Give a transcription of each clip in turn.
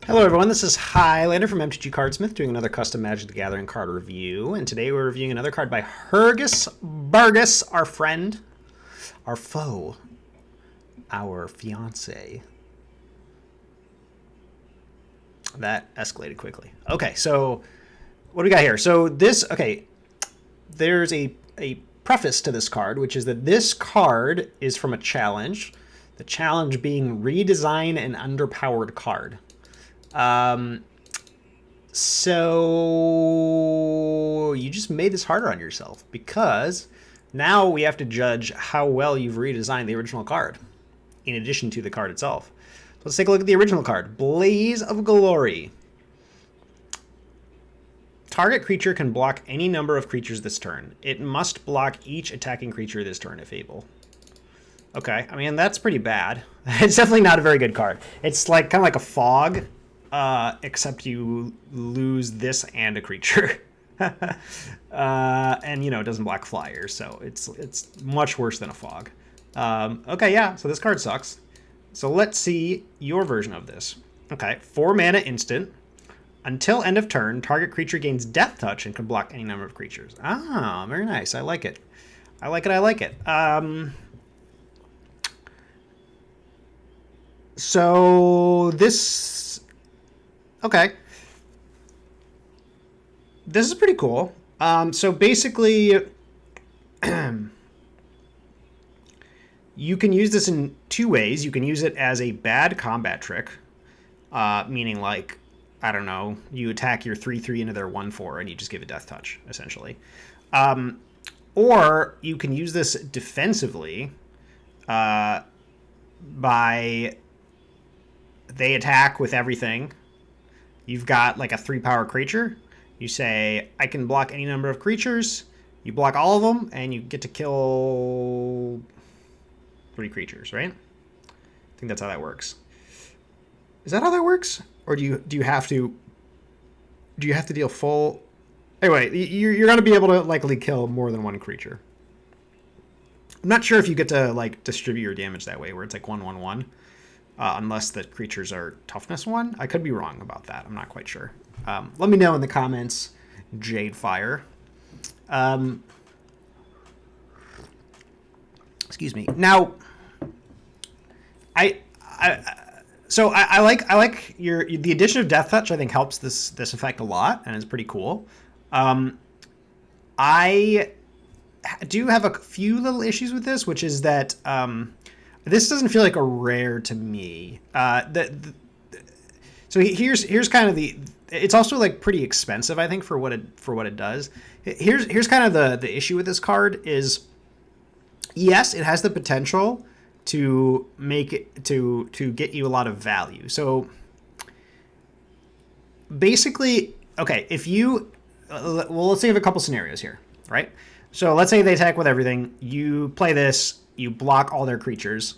Hello everyone, this is Highlander from MTG Cardsmith doing another custom Magic the Gathering card review, and today we're reviewing another card by Hergusbergus, our friend, our foe, our fiance. That escalated quickly. Okay, so what do we got here? So there's a preface to this card, which is that this card is from a challenge, the challenge being redesign an underpowered card. So you just made this harder on yourself because now we have to judge how well you've redesigned the original card in addition to the card itself. So let's take a look at the original card, Blaze of Glory. Target creature can block any number of creatures this turn. It must block each attacking creature this turn if able. Okay, I mean, that's pretty bad. It's definitely not a very good card. It's like kind of like a fog. Except you lose this and a creature. And, you know, it doesn't block flyers, so it's much worse than a fog. Okay, yeah, so this card sucks. So let's see your version of this. Okay, 4 mana instant. Until end of turn, target creature gains Death Touch and can block any number of creatures. Ah, very nice. I like it. I like it. So this... Okay. This is pretty cool. So basically, you can use this in two ways. You can use it as a bad combat trick, meaning like, I don't know, you attack your 3/3 into their 1/4 and you just give a Death Touch, essentially. Or you can use this defensively by they attack with everything. You've got like a 3-power creature. You say, I can block any number of creatures. You block all of them, and you get to kill 3 creatures, right? I think that's how that works. Is that how that works? Or do you have to deal full? Anyway, you're going to be able to likely kill more than one creature. I'm not sure if you get to like distribute your damage that way, where it's like 1/1/1. Unless the creatures are toughness 1. I could be wrong about that. I'm not quite sure. Let me know in the comments, Jadefire. Excuse me. Now, I like the addition of Death Touch. I think helps this effect a lot, and it's pretty cool. I do have a few little issues with this, which is that this doesn't feel like a rare to me. So here's kind of the. It's also like pretty expensive, I think, for what it does. Here's kind of the issue with this card is, yes, it has the potential to make it to get you a lot of value. So basically, okay, if you let's think of a couple scenarios here, right? So let's say they attack with everything. You play this. You block all their creatures,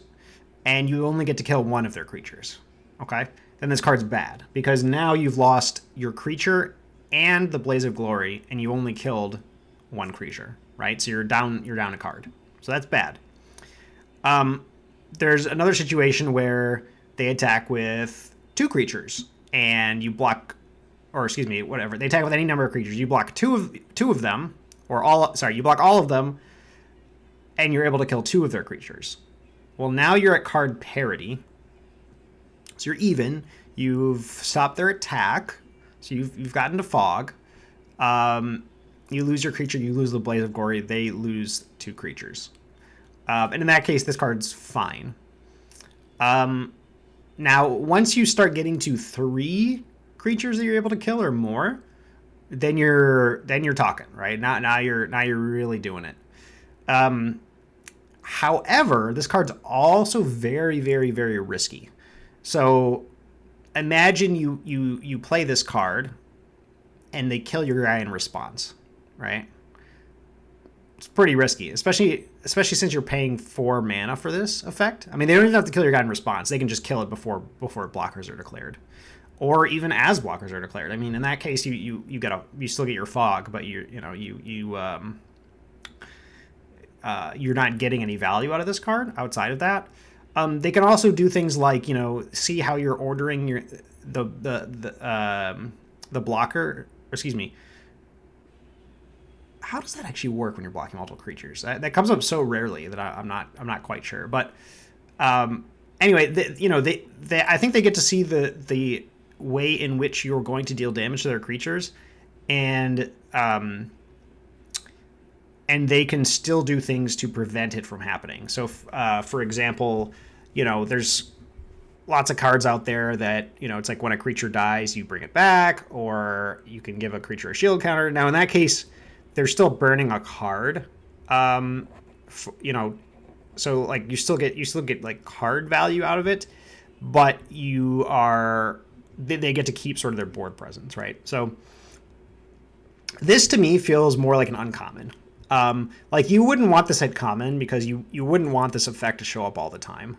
and you only get to kill one of their creatures. Okay? Then this card's bad, because now you've lost your creature and the Blaze of Glory, and you only killed one creature, right? So you're down a card. So that's bad. There's another situation where they attack with 2 creatures, and you block, or excuse me, whatever. They attack with any number of creatures. You block two of them, or all. Sorry, you block all of them, and you're able to kill 2 of their creatures. Well, now you're at card parity. So you're even. You've stopped their attack. So you've gotten to fog. You lose your creature. You lose the Blaze of Glory. They lose 2 creatures. And in that case, this card's fine. Now, once you start getting to 3 creatures that you're able to kill or more, then you're talking, right? Now you're really doing it. However, this card's also very, very, very risky. So imagine you play this card and they kill your guy in response, right? It's pretty risky, especially since you're paying 4 mana for this effect. I mean, they don't even have to kill your guy in response. They can just kill it before blockers are declared, or even as blockers are declared. I mean, in that case, you still get your fog, but you're not getting any value out of this card outside of that. They can also do things like, see how you're ordering the blocker, or excuse me, how does that actually work when you're blocking multiple creatures? That comes up so rarely that I'm not quite sure. But anyway, I think they get to see the way in which you're going to deal damage to their creatures, and they can still do things to prevent it from happening. So, for example, there's lots of cards out there that, it's like when a creature dies, you bring it back, or you can give a creature a shield counter. Now, in that case, they're still burning a card. So like you still get like card value out of it, but they get to keep sort of their board presence, right? So this to me feels more like an uncommon. Like you wouldn't want this at common because you wouldn't want this effect to show up all the time.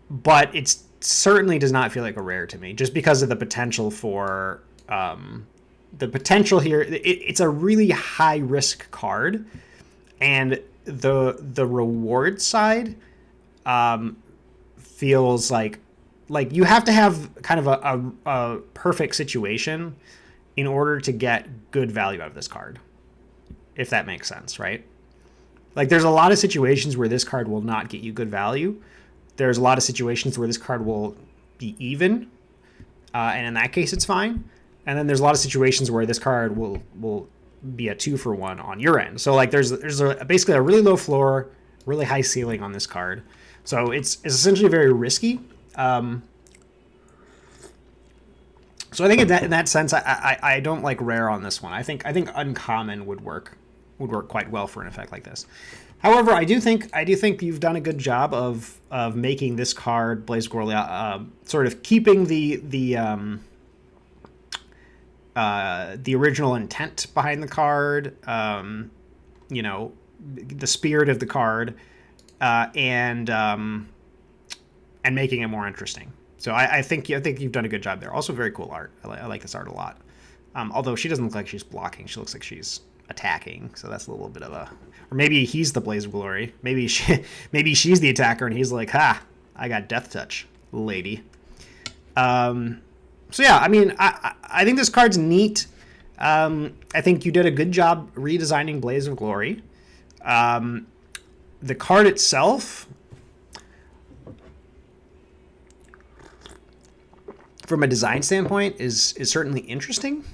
But it certainly does not feel like a rare to me, just because of the potential for the potential here. It's a really high risk card, and the reward side feels like you have to have kind of a perfect situation in order to get good value out of this card, if that makes sense, right? Like there's a lot of situations where this card will not get you good value. There's a lot of situations where this card will be even, and in that case it's fine. And then there's a lot of situations where this card will be a 2-for-1 on your end. So like there's basically a really low floor, really high ceiling on this card. So it's essentially very risky. So I think in that sense, I don't like rare on this one. I think uncommon would work quite well for an effect like this. However, I do think you've done a good job of making this card, Blaze of Glory, sort of keeping the original intent behind the card, the spirit of the card, and making it more interesting. So I think you've done a good job there. Also, very cool art. I like this art a lot. Although she doesn't look like she's blocking. She looks like she's attacking. So that's a little bit of a... Or maybe he's the Blaze of Glory. Maybe she's the attacker, and he's like, ha, I got Death Touch, lady. So yeah, I mean, I think this card's neat. I think you did a good job redesigning Blaze of Glory. The card itself, from a design standpoint, is certainly interesting.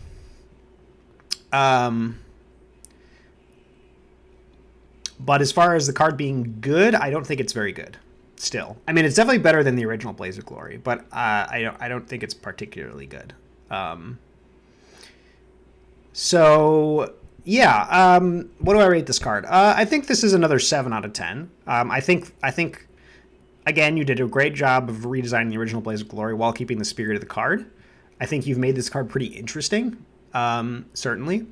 But as far as the card being good, I don't think it's very good. Still, I mean, it's definitely better than the original Blaze of Glory, but I don't think it's particularly good. So yeah, what do I rate this card? I think this is another 7 out of 10. I think again, you did a great job of redesigning the original Blaze of Glory while keeping the spirit of the card. I think you've made this card pretty interesting, certainly.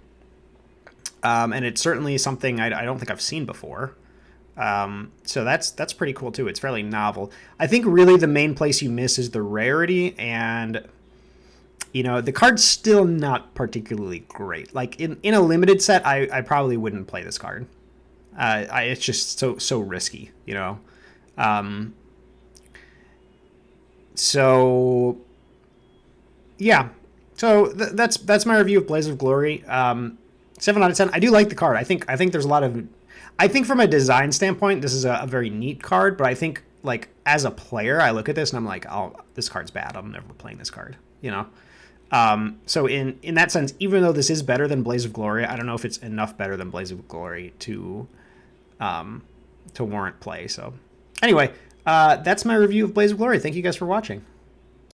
And it's certainly something I don't think I've seen before. So that's pretty cool too. It's fairly novel. I think really the main place you miss is the rarity, and the card's still not particularly great. Like in a limited set, I probably wouldn't play this card. It's just so risky, So yeah, so that's my review of Blaze of Glory. 7 out of 10. I do like the card. I think there's a lot of... I think from a design standpoint, this is a very neat card, but I think, like, as a player, I look at this and I'm like, oh, this card's bad. I'm never playing this card, So in that sense, even though this is better than Blaze of Glory, I don't know if it's enough better than Blaze of Glory to warrant play. So anyway, that's my review of Blaze of Glory. Thank you guys for watching.